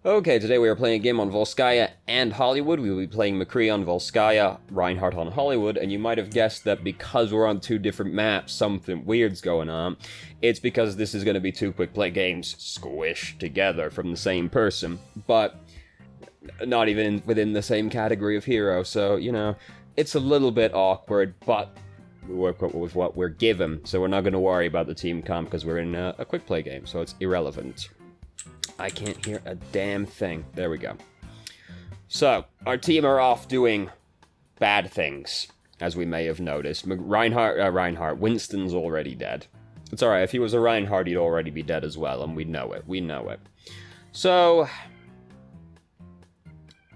Okay, today we are playing a game on Volskaya and Hollywood. We will be playing McCree on Volskaya, Reinhardt on Hollywood, and you might have guessed that because we're on two different maps, something weird's going on. It's because this is going to be two quick play games squished together from the same person, but not even within the same category of hero, so, you know, it's a little bit awkward, but we work with what we're given, so we're not going to worry about the team comp because we're in a quick play game, so it's irrelevant. I can't hear a damn thing. There we go. So, our team are off doing bad things, as we may have noticed. Reinhardt, Winston's already dead. It's alright, if he was a Reinhardt, he'd already be dead as well, and we know it. So,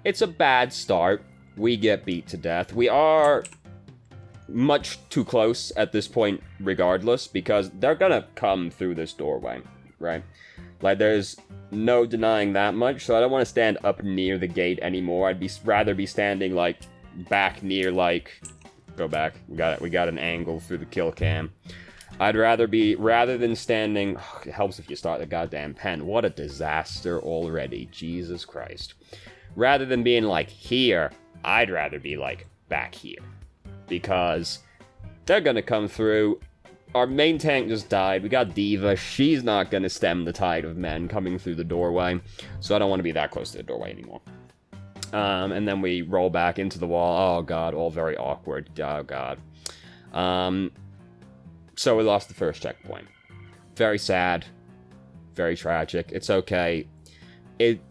it's a bad start. We get beat to death. We are much too close at this point, regardless, because they're gonna come through this doorway, right? Like, there's no denying that much, so I don't want to stand up near the gate anymore. I'd rather be standing, like, back near, like... Go back. We got an angle through the kill cam. I'd rather than standing... Oh, it helps if you start the goddamn pen. What a disaster already. Jesus Christ. Rather than being, like, here, I'd rather be, like, back here. Because they're gonna come through... Our main tank just died. We got D.Va. She's not going to stem the tide of men coming through the doorway. So I don't want to be that close to the doorway anymore. And then we roll back into the wall. Oh, God. All very awkward. Oh, God. So we lost the first checkpoint. Very sad. Very tragic. It's okay.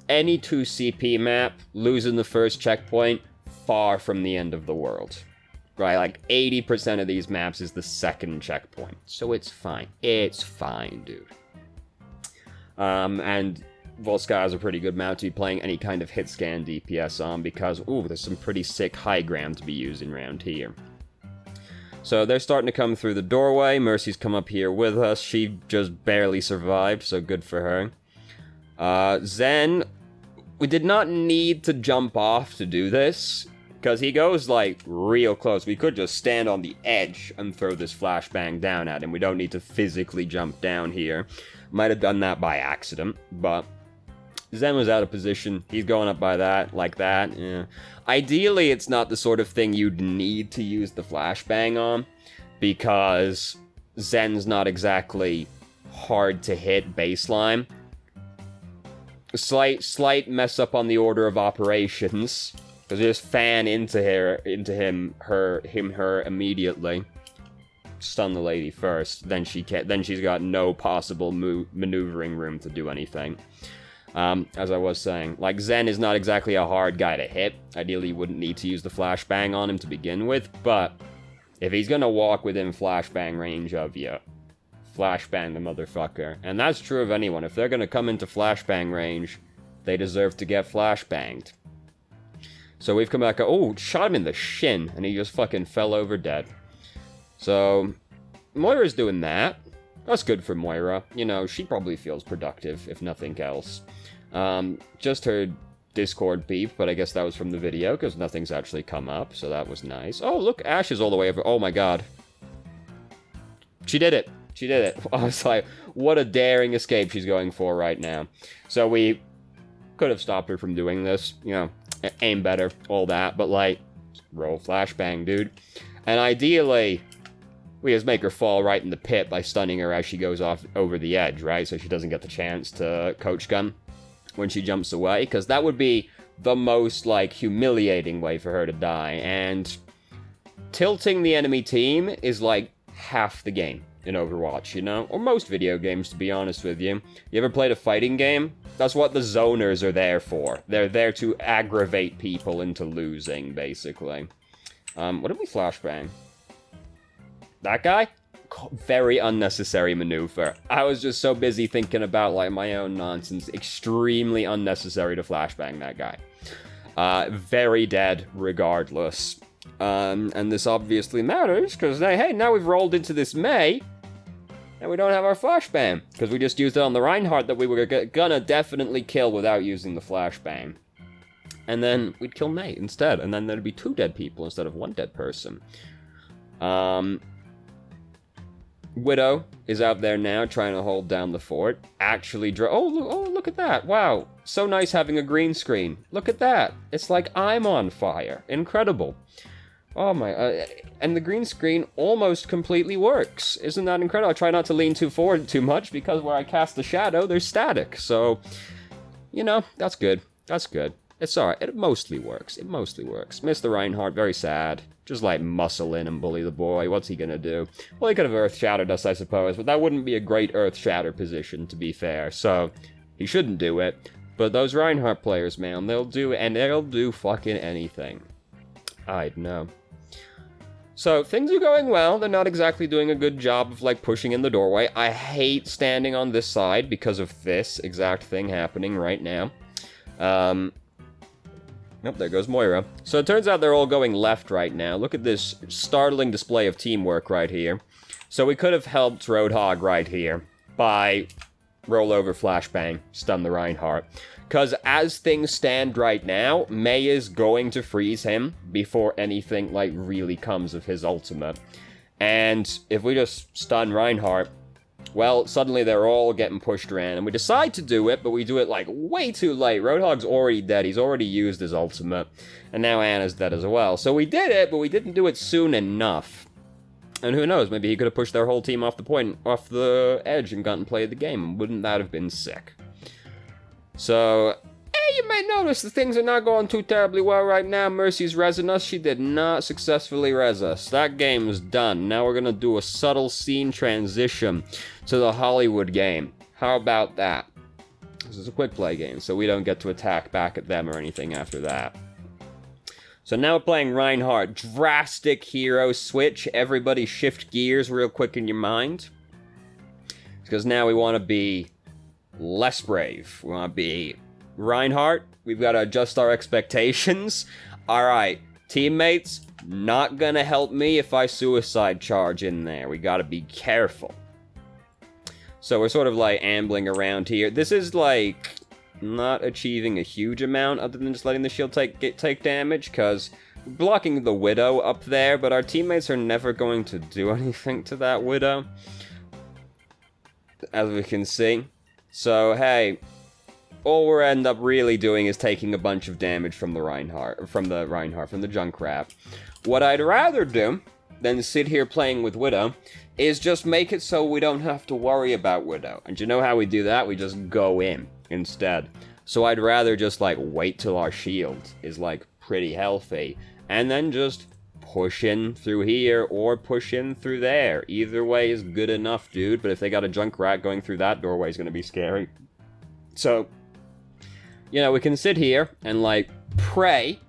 Any 2 CP map, losing the first checkpoint, far from the end of the world. Right, like 80% of these maps is the second checkpoint. So it's fine. It's fine, dude. And Volskaya is a pretty good map to be playing any kind of hit scan DPS on because, ooh, there's some pretty sick high ground to be using around here. So they're starting to come through the doorway. Mercy's come up here with us. She just barely survived, so good for her. Zen, we did not need to jump off to do this. Because he goes, like, real close. We could just stand on the edge and throw this flashbang down at him. We don't need to physically jump down here. Might have done that by accident, but... Zen was out of position. He's going up by that, like that. Yeah. Ideally, it's not the sort of thing you'd need to use the flashbang on, because Zen's not exactly hard to hit baseline. Slight mess up on the order of operations. Because you just fan into her immediately. Stun the lady first, then she's got no possible maneuvering room to do anything. As I was saying, like, Zen is not exactly a hard guy to hit. Ideally, you wouldn't need to use the flashbang on him to begin with, but if he's gonna walk within flashbang range of you, flashbang the motherfucker. And that's true of anyone. If they're gonna come into flashbang range, they deserve to get flashbanged. So we've come back, oh, shot him in the shin, and he just fucking fell over dead. So, Moira's doing that. That's good for Moira. You know, she probably feels productive, if nothing else. Just heard Discord beep, but I guess that was from the video, because nothing's actually come up, so that was nice. Oh, look, Ash is all the way over. Oh my god. She did it. She did it. I was like, what a daring escape she's going for right now. So we could have stopped her from doing this, you know. Aim better, all that, but like, roll flashbang, dude. And ideally, we just make her fall right in the pit by stunning her as she goes off over the edge, right? So she doesn't get the chance to coach gun when she jumps away, because that would be the most, like, humiliating way for her to die. And tilting the enemy team is like half the game in Overwatch, you know? Or most video games, to be honest with you. You ever played a fighting game? That's what the zoners are there for. They're there to aggravate people into losing, basically. What did we flashbang? That guy? Very unnecessary maneuver. I was just so busy thinking about, like, my own nonsense. Extremely unnecessary to flashbang that guy. Very dead, regardless. And this obviously matters, because, hey, now we've rolled into this May, and we don't have our flashbang, because we just used it on the Reinhardt that we were gonna definitely kill without using the flashbang. And then we'd kill May instead, and then there'd be 2 dead people instead of 1 dead person. Widow is out there now trying to hold down the fort. Actually, oh, look at that. Wow. So nice having a green screen. Look at that. It's like I'm on fire. Incredible. Oh my, and the green screen almost completely works. Isn't that incredible? I try not to lean too forward too much because where I cast the shadow, there's static. So, you know, that's good. That's good. It's alright. It mostly works. It mostly works. Mr. Reinhardt, very sad. Just, like, muscle in and bully the boy. What's he gonna do? Well, he could have Earth-Shattered us, I suppose, but that wouldn't be a great Earth-Shatter position, to be fair. So, he shouldn't do it. But those Reinhardt players, man, they'll do fucking anything. I'd know. So, things are going well. They're not exactly doing a good job of, like, pushing in the doorway. I hate standing on this side because of this exact thing happening right now. Nope, there goes Moira. So it turns out they're all going left right now. Look at this startling display of teamwork right here. So we could have helped Roadhog right here by rollover flashbang, stun the Reinhardt. Because as things stand right now, Mei is going to freeze him before anything, like, really comes of his ultimate. And if we just stun Reinhardt, well, suddenly they're all getting pushed around, and we decide to do it, but we do it, like, way too late. Roadhog's already dead, he's already used his ultimate, and now Anna's dead as well. So we did it, but we didn't do it soon enough. And who knows, maybe he could have pushed their whole team off the edge and gotten played the game, and wouldn't that have been sick? So, you may notice that things are not going too terribly well right now. Mercy's rezzing us. She did not successfully res us. That game is done. Now we're going to do a subtle scene transition to the Hollywood game. How about that? This is a quick play game, so we don't get to attack back at them or anything after that. So now we're playing Reinhardt. Drastic hero switch. Everybody shift gears real quick in your mind. Because now we want to be less brave. We want to be Reinhardt. We've got to adjust our expectations. Alright, teammates, not gonna help me if I suicide charge in there. We gotta be careful. So we're sort of like ambling around here. This is like not achieving a huge amount other than just letting the shield take damage, because we're blocking the Widow up there, but our teammates are never going to do anything to that Widow, as we can see. So, hey, all we'll end up really doing is taking a bunch of damage from the Junkrat. What I'd rather do than sit here playing with Widow is just make it so we don't have to worry about Widow. And you know how we do that? We just go in instead. So I'd rather just, like, wait till our shield is, like, pretty healthy, and then just push in through here or push in through there. Either way is good enough, dude, but if they got a Junkrat going through that doorway is going to be scary. So, you know, we can sit here and, like, pray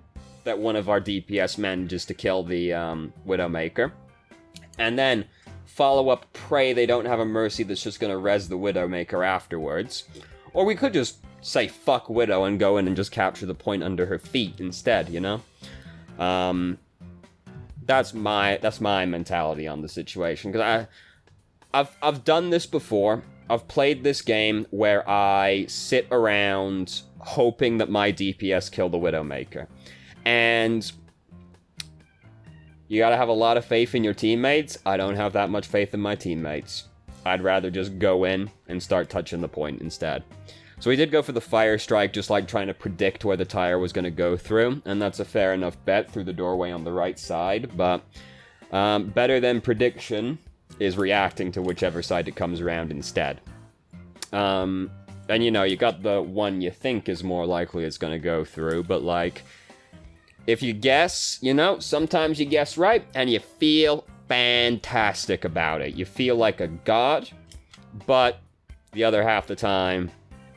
that one of our DPS manages to kill the Widowmaker, and then follow up, pray they don't have a Mercy that's just going to res the Widowmaker afterwards. Or we could just say fuck Widow and go in and just capture the point under her feet instead, you know? That's my mentality on the situation, because I've done this before. I've played this game where I sit around hoping that my DPS kill the Widowmaker. And you gotta have a lot of faith in your teammates. I don't have that much faith in my teammates. I'd rather just go in and start touching the point instead. So we did go for the Fire Strike, just like trying to predict where the tire was going to go through, and that's a fair enough bet through the doorway on the right side, but better than prediction is reacting to whichever side it comes around instead. And you know, you got the one you think is more likely it's going to go through, but like, if you guess, you know, sometimes you guess right, and you feel fantastic about it. You feel like a god, but the other half the time,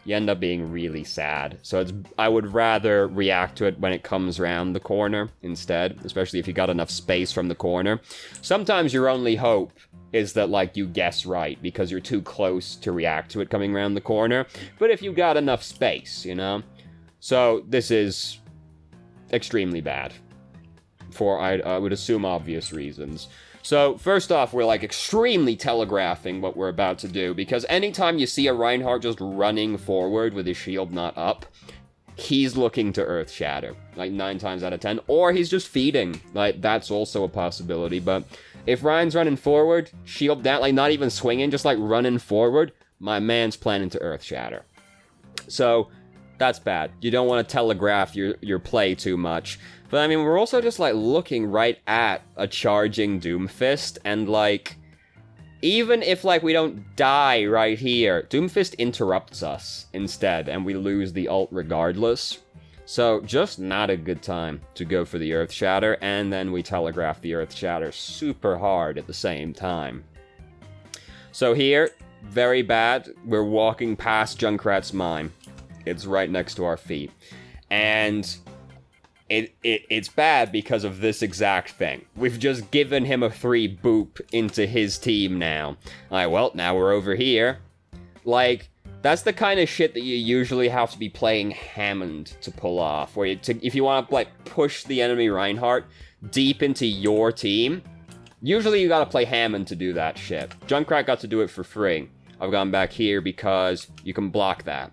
you end up being really sad. So I would rather react to it when it comes around the corner instead, especially if you got enough space from the corner. Sometimes your only hope is that, like, you guess right because you're too close to react to it coming around the corner. But if you got enough space, you know? So this is extremely bad for, I would assume, obvious reasons. So, first off, we're, like, extremely telegraphing what we're about to do, because anytime you see a Reinhardt just running forward with his shield not up, he's looking to Earth Shatter, like, 9 times out of 10, or he's just feeding. Like, that's also a possibility, but If Ryan's running forward, shield down, like not even swinging, just like running forward, my man's planning to Earth Shatter. So, that's bad. You don't want to telegraph your play too much. But I mean, we're also just like looking right at a charging Doomfist, and like, even if like we don't die right here, Doomfist interrupts us instead, and we lose the ult regardless. So, just not a good time to go for the Earth Shatter, and then we telegraph the Earth Shatter super hard at the same time. So here, very bad, we're walking past Junkrat's mine. It's right next to our feet. And it's bad because of this exact thing. We've just given him a 3 boop into his team now. Alright, well, now we're over here. Like, that's the kind of shit that you usually have to be playing Hammond to pull off. Where if you want to, like, push the enemy Reinhardt deep into your team, usually you gotta play Hammond to do that shit. Junkrat got to do it for free. I've gone back here because you can block that.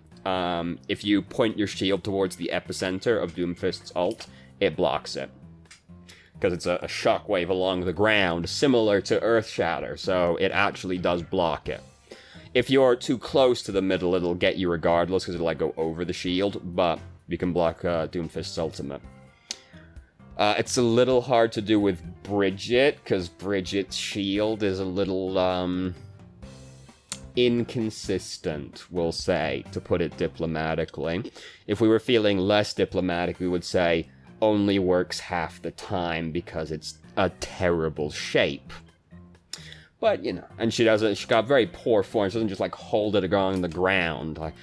If you point your shield towards the epicenter of Doomfist's ult, it blocks it. Because it's a shockwave along the ground, similar to Earth Shatter, so it actually does block it. If you're too close to the middle, it'll get you regardless, because it'll like go over the shield, but you can block Doomfist's ultimate. It's a little hard to do with Bridget, because Bridget's shield is a little, inconsistent, we'll say, to put it diplomatically. If we were feeling less diplomatic, we would say, only works half the time because it's a terrible shape. But, you know, and she got very poor form. She doesn't just, like, hold it on the ground. Like,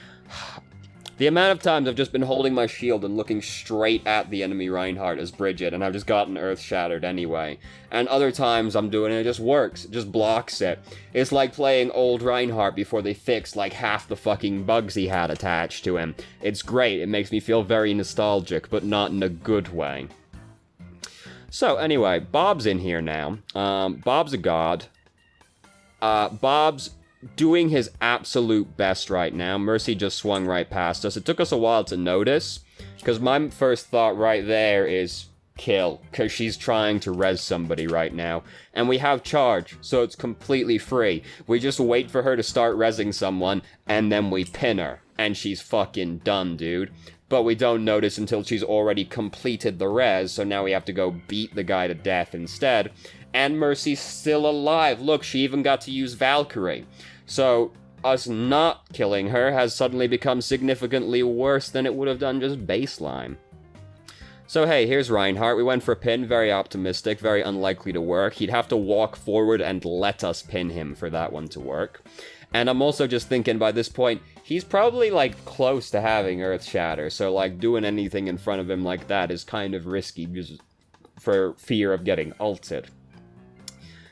the amount of times I've just been holding my shield and looking straight at the enemy Reinhardt as Bridget, and I've just gotten Earth Shattered anyway. And other times I'm doing it, it just works. It just blocks it. It's like playing old Reinhardt before they fixed, like, half the fucking bugs he had attached to him. It's great. It makes me feel very nostalgic, but not in a good way. So, anyway, Bob's in here now. Bob's a god. Bob's doing his absolute best right now. Mercy just swung right past us. It took us a while to notice, because my first thought right there is kill, because she's trying to res somebody right now. And we have charge, so it's completely free. We just wait for her to start resing someone, and then we pin her. And she's fucking done, dude. But we don't notice until she's already completed the res, so now we have to go beat the guy to death instead. And Mercy's still alive. Look, she even got to use Valkyrie. So, us not killing her has suddenly become significantly worse than it would have done just baseline. So hey, here's Reinhardt. We went for a pin, very optimistic, very unlikely to work. He'd have to walk forward and let us pin him for that one to work. And I'm also just thinking by this point, he's probably like close to having Earth Shatter, so like doing anything in front of him like that is kind of risky just for fear of getting ulted.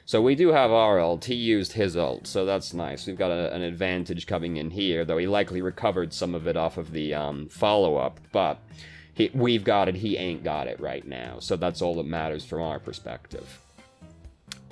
So we do have our ult. He used his ult, so that's nice. We've got an advantage coming in here, though he likely recovered some of it off of the follow-up, but we've got it, he ain't got it right now, so that's all that matters from our perspective.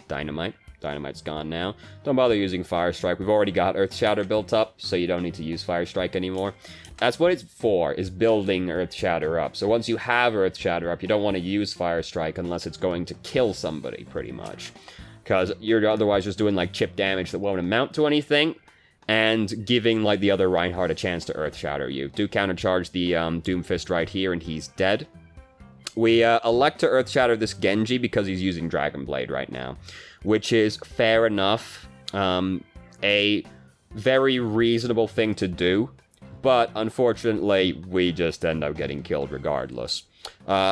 Dynamite. Dynamite's gone now. Don't bother using Fire Strike. We've already got Earth Shatter built up, so you don't need to use Fire Strike anymore. That's what it's for, is building Earth Shatter up. So once you have Earth Shatter up, you don't want to use Fire Strike unless it's going to kill somebody, pretty much. Because you're otherwise just doing, like, chip damage that won't amount to anything, and giving, like, the other Reinhardt a chance to Earth Shatter you. Do countercharge the Doomfist right here, and he's dead. We elect to Earth Shatter this Genji because he's using Dragon Blade right now, which is fair enough, a very reasonable thing to do, but unfortunately, we just end up getting killed regardless.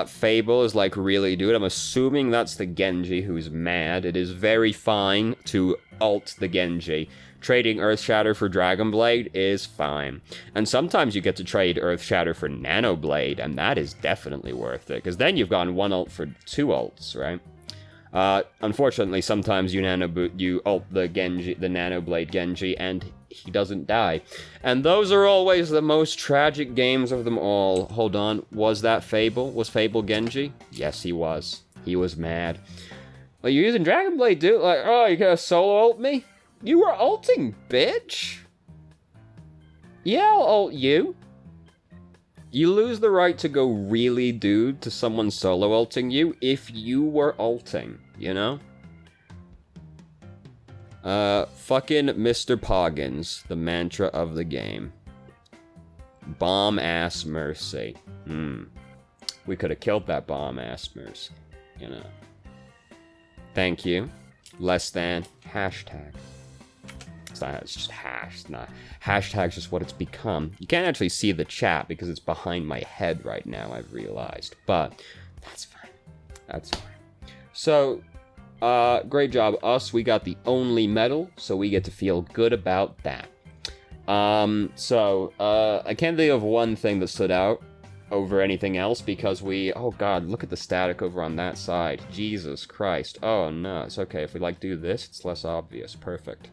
Fable is like, really, dude? I'm assuming that's the Genji who's mad. It is very fine to ult the Genji. Trading Earth Shatter for Dragon Blade is fine. And sometimes you get to trade Earth Shatter for Nano Blade, and that is definitely worth it, because then you've gone one ult for 2 ults, right? Unfortunately, sometimes you ult the Genji, the Nano Blade Genji, and he doesn't die. And those are always the most tragic games of them all. Hold on, was that Fable? Was Fable Genji? Yes, he was. He was mad. Well, you're using Dragon Blade, dude? Like, oh, you gonna solo ult me? You were ulting, bitch! Yeah, I'll ult you. You lose the right to go really, dude, to someone solo ulting you if you were ulting, you know? Fucking Mr. Poggins, the mantra of the game. Bomb-ass mercy. We could have killed that bomb-ass mercy, you know. Thank you. Less than hashtag. It's just hash. It's not. Hashtag's just what it's become. You can't actually see the chat because it's behind my head right now, I've realized. But that's fine. That's fine. So, great job, us. We got the only medal, so we get to feel good about that. I can't think of one thing that stood out over anything else because oh god, look at the static over on that side. Jesus Christ. Oh no, it's okay. If we do this, it's less obvious. Perfect.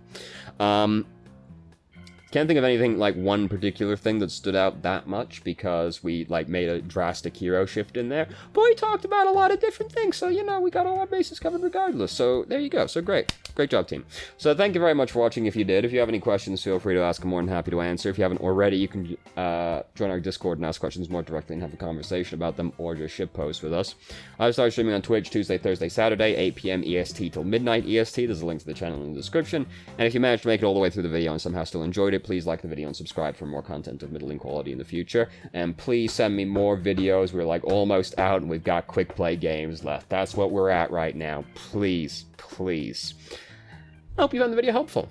Can't think of anything, one particular thing that stood out that much because we, made a drastic hero shift in there. But we talked about a lot of different things, so, we got all our bases covered regardless. So, there you go. So, great. Great job, team. So, thank you very much for watching if you did. If you have any questions, feel free to ask. I'm more than happy to answer. If you haven't already, you can join our Discord and ask questions more directly and have a conversation about them, or just shitpost with us. I start streaming on Twitch Tuesday, Thursday, Saturday, 8 p.m. EST till midnight EST. There's a link to the channel in the description. And if you managed to make it all the way through the video and somehow still enjoyed it, please like the video and subscribe for more content of middling quality in the future. And please send me more videos. We're almost out and we've got quick play games left. That's what we're at right now. Please, please. I hope you found the video helpful.